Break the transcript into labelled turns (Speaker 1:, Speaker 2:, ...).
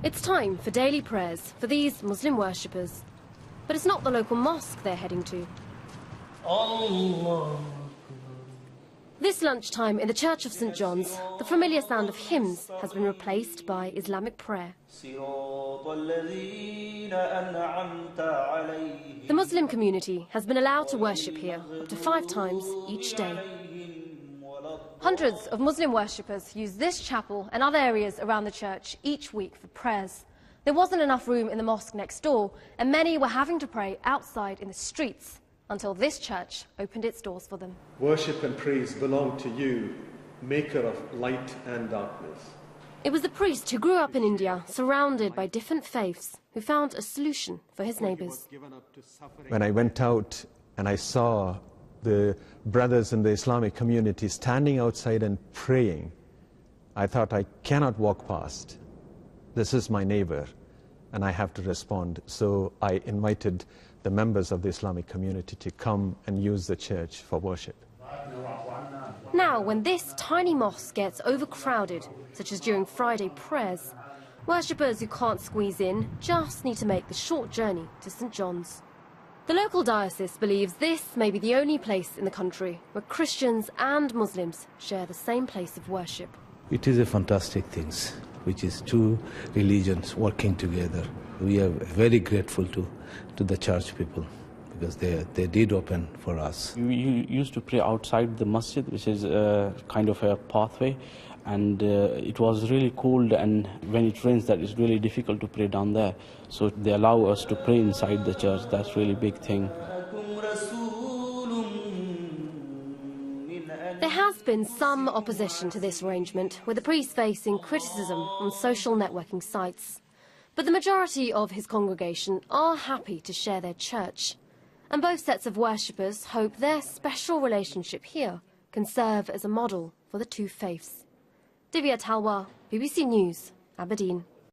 Speaker 1: It's time for daily prayers for these Muslim worshippers. But it's not the local mosque they're heading to.
Speaker 2: Allah.
Speaker 1: This lunchtime in the Church of St. John's, the familiar sound of hymns has been replaced by Islamic prayer. The Muslim community has been allowed to worship here up to 5 times each day. Hundreds of Muslim worshippers use this chapel and other areas around the church each week for prayers. There wasn't enough room in the mosque next door, and many were having to pray outside in the streets until this church opened its doors for them.
Speaker 3: Worship and praise belong to you, maker of light and darkness.
Speaker 1: It was the priest who grew up in India, surrounded by different faiths, who found a solution for his neighbours.
Speaker 4: When I went out and I saw the brothers in the Islamic community standing outside and praying, I thought, I cannot walk past. This is my neighbor, and I have to respond. So I invited the members of the Islamic community to come and use the church for worship.
Speaker 1: Now, when this tiny mosque gets overcrowded, such as during Friday prayers, worshippers who can't squeeze in just need to make the short journey to St. John's. The local diocese believes this may be the only place in the country where Christians and Muslims share the same place of worship.
Speaker 5: It is a fantastic thing, which is 2 religions working together. We are very grateful to the church people because they did open for us.
Speaker 6: We used to pray outside the masjid, which is kind of a pathway, and it was really cold, and when it rains that is really difficult to pray down there. So they allow us to pray inside the church. That's really a big thing.
Speaker 1: There has been some opposition to this arrangement, with the priest facing criticism on social networking sites. But the majority of his congregation are happy to share their church. And both sets of worshippers hope their special relationship here can serve as a model for the 2 faiths. Divya Talwar, BBC News, Aberdeen.